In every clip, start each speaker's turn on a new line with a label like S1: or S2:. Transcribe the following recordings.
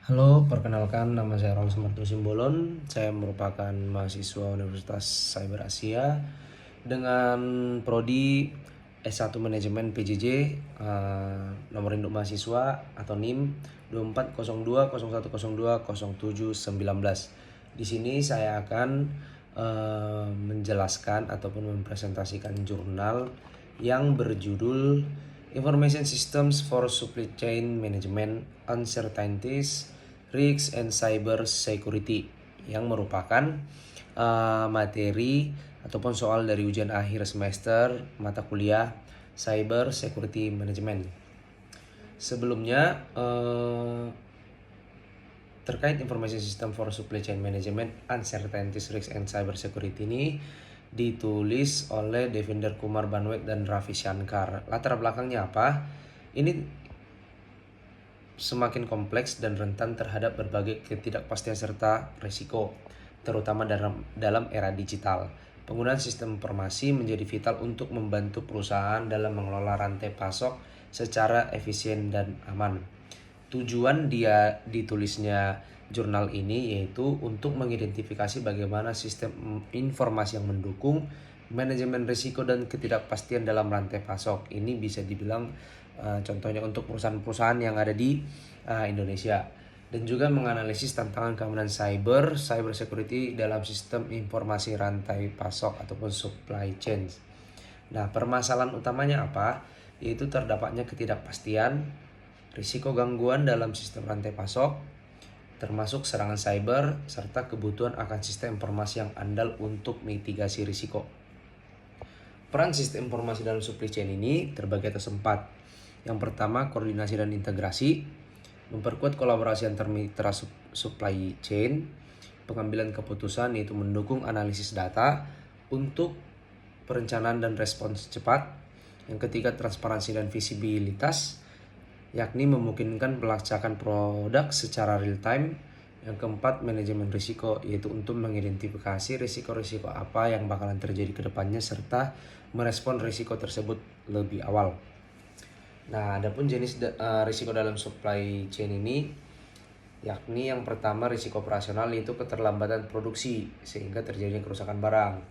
S1: Halo, perkenalkan nama saya Ron Sumarto Simbolon. Saya merupakan mahasiswa Universitas Cyber Asia dengan prodi S1 Manajemen PJJ, nomor induk mahasiswa atau NIM 240201020719. Di sini saya akan menjelaskan ataupun mempresentasikan jurnal yang berjudul Information Systems for Supply Chain Management, Uncertainties, Risks and Cyber Security, yang merupakan materi ataupun soal dari ujian akhir semester mata kuliah Cyber Security Management. Sebelumnya terkait Information System for Supply Chain Management, Uncertainties, Risks and Cyber Security ini ditulis oleh Devinder Kumar Banwek dan Ravi Shankar. Latar belakangnya apa? Ini semakin kompleks dan rentan terhadap berbagai ketidakpastian serta risiko, terutama dalam era digital. Penggunaan sistem informasi menjadi vital untuk membantu perusahaan dalam mengelola rantai pasok secara efisien dan aman. Tujuan ditulisnya jurnal ini yaitu untuk mengidentifikasi bagaimana sistem informasi yang mendukung manajemen risiko dan ketidakpastian dalam rantai pasok. Ini bisa dibilang contohnya untuk perusahaan-perusahaan yang ada di Indonesia, dan juga menganalisis tantangan keamanan cyber security dalam sistem informasi rantai pasok ataupun supply chain. Nah, permasalahan utamanya apa? Yaitu terdapatnya ketidakpastian, risiko gangguan dalam sistem rantai pasok, termasuk serangan cyber, serta kebutuhan akan sistem informasi yang andal untuk mitigasi risiko. Peran sistem informasi dalam supply chain ini terbagi atas 4. Yang pertama, koordinasi dan integrasi, memperkuat kolaborasi antar mitra supply chain, pengambilan keputusan yaitu mendukung analisis data untuk perencanaan dan respons cepat. Yang ketiga, transparansi dan visibilitas, yakni memungkinkan pelacakan produk secara real time. Yang keempat, manajemen risiko, yaitu untuk mengidentifikasi risiko-risiko apa yang bakalan terjadi ke depannya serta merespon risiko tersebut lebih awal. Nah, adapun jenis risiko dalam supply chain ini, yakni yang pertama risiko operasional, yaitu keterlambatan produksi sehingga terjadinya kerusakan barang.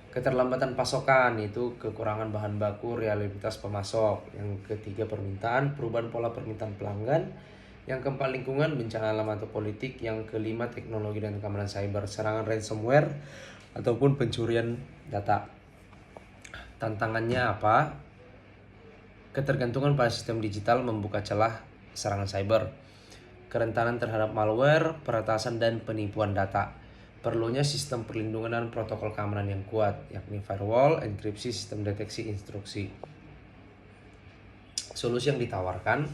S1: Keterlambatan pasokan, yaitu kekurangan bahan baku, reliabilitas pemasok. Yang ketiga, permintaan, perubahan pola permintaan pelanggan. Yang keempat, lingkungan, bencana alam atau politik. Yang kelima, teknologi dan keamanan cyber, serangan ransomware ataupun pencurian data. Tantangannya apa? Ketergantungan pada sistem digital membuka celah serangan cyber, kerentanan terhadap malware, peretasan dan penipuan data. Perlunya sistem perlindungan dan protokol keamanan yang kuat, yakni firewall, enkripsi, sistem deteksi instruksi. Solusi yang ditawarkan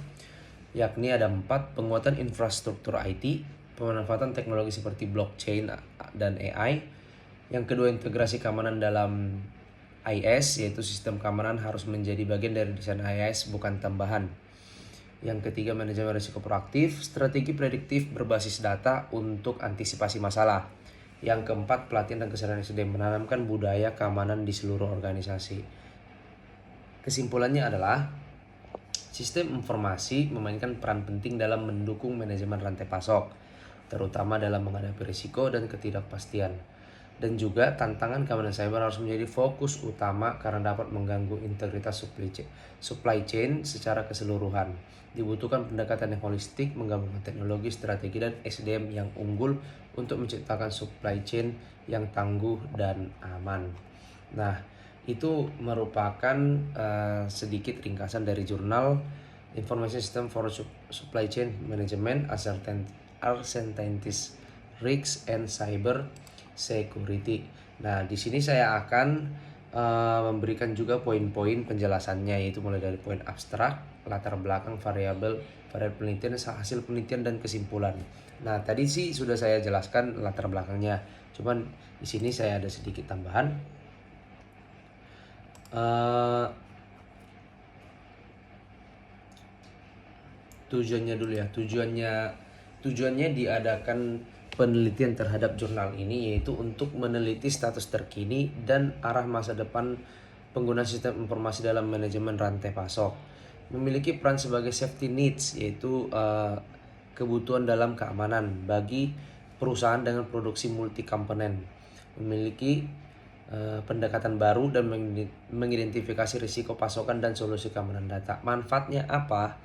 S1: yakni ada 4. Penguatan infrastruktur IT, pemanfaatan teknologi seperti blockchain dan AI. Yang kedua, integrasi keamanan dalam IS, yaitu sistem keamanan harus menjadi bagian dari desain IS, bukan tambahan. Yang ketiga, manajemen risiko proaktif, strategi prediktif berbasis data untuk antisipasi masalah. Yang keempat, pelatihan dan kesadaran SDM, menanamkan budaya keamanan di seluruh organisasi. Kesimpulannya adalah sistem informasi memainkan peran penting dalam mendukung manajemen rantai pasok, terutama dalam menghadapi risiko dan ketidakpastian. Dan juga tantangan keamanan cyber harus menjadi fokus utama karena dapat mengganggu integritas supply chain secara keseluruhan. Dibutuhkan pendekatan yang holistik, menggabungkan teknologi, strategi, dan SDM yang unggul untuk menciptakan supply chain yang tangguh dan aman. Nah, itu merupakan sedikit ringkasan dari jurnal Information System for Supply Chain Management, Uncertainties, Risks and Cyber Security. Nah, di sini saya akan memberikan juga poin-poin penjelasannya, yaitu mulai dari poin abstrak, latar belakang, variabel penelitian, hasil penelitian, dan kesimpulan. Nah, tadi sih sudah saya jelaskan latar belakangnya. Cuman di sini saya ada sedikit tambahan. Tujuannya dulu ya. Tujuannya diadakan penelitian terhadap jurnal ini yaitu untuk meneliti status terkini dan arah masa depan pengguna sistem informasi dalam manajemen rantai pasok. Memiliki peran sebagai safety needs, yaitu kebutuhan dalam keamanan bagi perusahaan dengan produksi multi komponen, memiliki pendekatan baru dan mengidentifikasi risiko pasokan dan solusi keamanan data. Manfaatnya apa?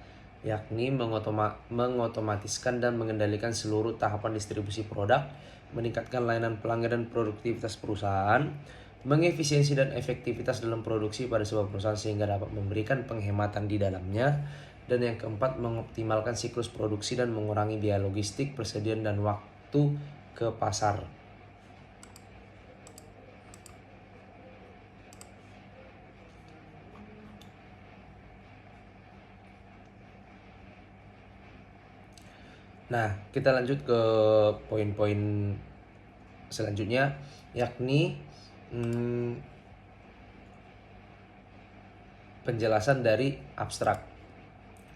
S1: Yakni mengotomatiskan dan mengendalikan seluruh tahapan distribusi produk, meningkatkan layanan pelanggan dan produktivitas perusahaan, mengefisiensi dan efektivitas dalam produksi pada sebuah perusahaan sehingga dapat memberikan penghematan di dalamnya. Dan yang keempat, mengoptimalkan siklus produksi dan mengurangi biaya logistik, persediaan dan waktu ke pasar. Nah, kita lanjut ke poin-poin selanjutnya, yakni penjelasan dari abstrak.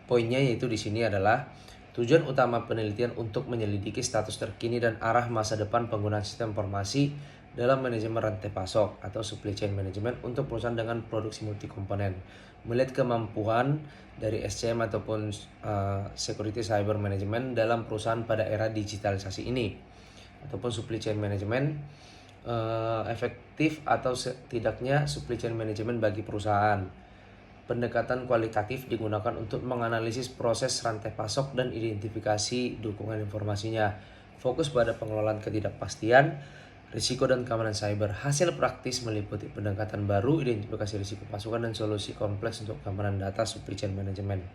S1: Poinnya yaitu di sini adalah tujuan utama penelitian untuk menyelidiki status terkini dan arah masa depan penggunaan sistem informasi dalam manajemen rantai pasok atau supply chain management untuk perusahaan dengan produksi multi komponen. Melihat kemampuan dari SCM ataupun security cyber management dalam perusahaan pada era digitalisasi ini, ataupun supply chain management efektif atau setidaknya supply chain management bagi perusahaan. Pendekatan kualitatif digunakan untuk menganalisis proses rantai pasok dan identifikasi dukungan informasinya. Fokus pada pengelolaan ketidakpastian, risiko dan keamanan cyber. Hasil praktis meliputi pendekatan baru, identifikasi risiko pasokan dan solusi kompleks untuk keamanan data supply chain management.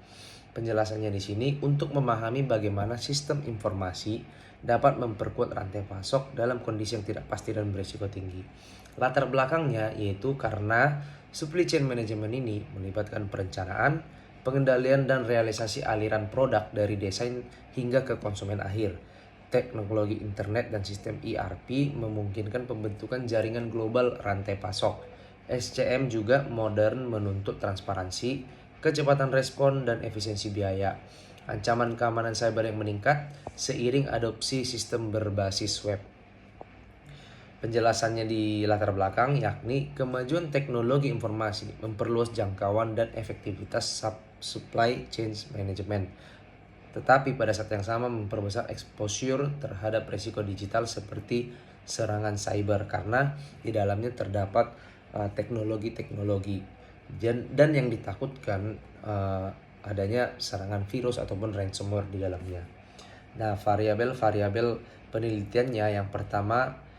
S1: Penjelasannya di sini untuk memahami bagaimana sistem informasi dapat memperkuat rantai pasok dalam kondisi yang tidak pasti dan berisiko tinggi. Latar belakangnya yaitu karena supply chain management ini melibatkan perencanaan, pengendalian dan realisasi aliran produk dari desain hingga ke konsumen akhir. Teknologi internet dan sistem ERP memungkinkan pembentukan jaringan global rantai pasok. SCM juga modern menuntut transparansi, kecepatan respon dan efisiensi biaya. Ancaman keamanan cyber yang meningkat seiring adopsi sistem berbasis web. Penjelasannya di latar belakang yakni kemajuan teknologi informasi memperluas jangkauan dan efektivitas supply chain management. Tetapi pada saat yang sama memperbesar exposure terhadap risiko digital seperti serangan cyber karena di dalamnya terdapat teknologi-teknologi dan yang ditakutkan adanya serangan virus ataupun ransomware di dalamnya. Nah, variabel-variabel penelitiannya yang pertama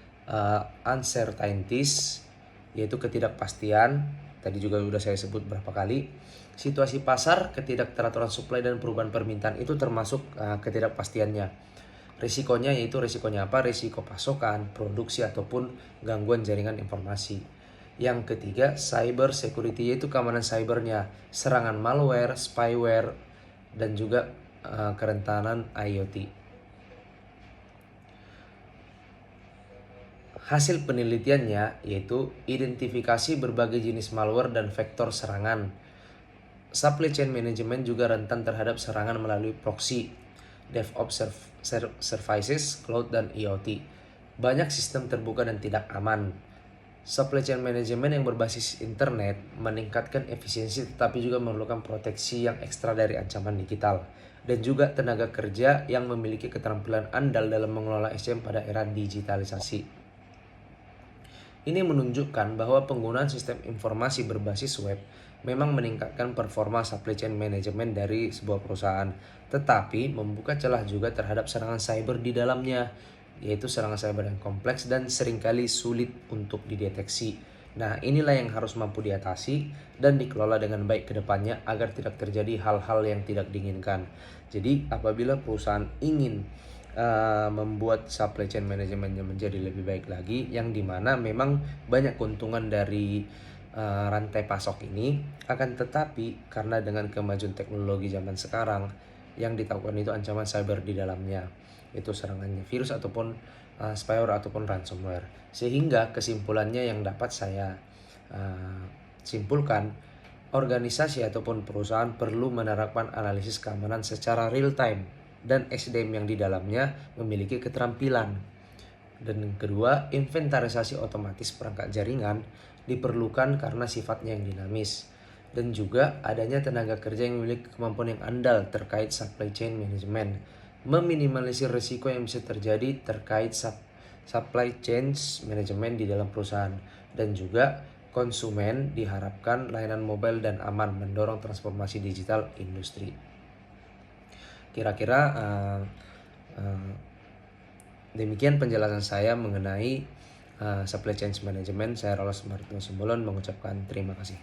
S1: uncertainties, yaitu ketidakpastian. Tadi juga sudah saya sebut berapa kali. Situasi pasar, ketidakteraturan supply dan perubahan permintaan itu termasuk ketidakpastiannya. Risikonya yaitu risikonya apa? Risiko pasokan, produksi ataupun gangguan jaringan informasi. Yang ketiga, cyber security, yaitu keamanan cybernya, serangan malware, spyware dan juga kerentanan IoT. Hasil penelitiannya yaitu identifikasi berbagai jenis malware dan vektor serangan. Supply chain management juga rentan terhadap serangan melalui proxy, DevOps services, cloud dan IoT. Banyak sistem terbuka dan tidak aman. Supply chain management yang berbasis internet meningkatkan efisiensi tetapi juga memerlukan proteksi yang ekstra dari ancaman digital dan juga tenaga kerja yang memiliki keterampilan andal dalam mengelola SCM pada era digitalisasi. Ini menunjukkan bahwa penggunaan sistem informasi berbasis web memang meningkatkan performa supply chain management dari sebuah perusahaan, tetapi membuka celah juga terhadap serangan cyber di dalamnya, yaitu serangan cyber yang kompleks dan seringkali sulit untuk dideteksi. Nah, inilah yang harus mampu diatasi dan dikelola dengan baik ke depannya agar tidak terjadi hal-hal yang tidak diinginkan. Jadi, apabila perusahaan ingin membuat supply chain manajemennya menjadi lebih baik lagi, yang dimana memang banyak keuntungan dari rantai pasok ini, akan tetapi karena dengan kemajuan teknologi zaman sekarang yang ditakukan itu ancaman cyber di dalamnya, itu serangannya virus ataupun spyware ataupun ransomware. Sehingga kesimpulannya yang dapat saya simpulkan, organisasi ataupun perusahaan perlu menerapkan analisis keamanan secara real time dan SDM yang di dalamnya memiliki keterampilan. Dan yang kedua, inventarisasi otomatis perangkat jaringan diperlukan karena sifatnya yang dinamis. Dan juga adanya tenaga kerja yang memiliki kemampuan yang andal terkait supply chain management. meminimalisir risiko yang bisa terjadi terkait supply chain management di dalam perusahaan, dan juga konsumen diharapkan layanan mobile dan aman mendorong transformasi digital industri. Kira-kira demikian penjelasan saya mengenai supply chain management. Saya Rolos Martino Simbolon mengucapkan terima kasih.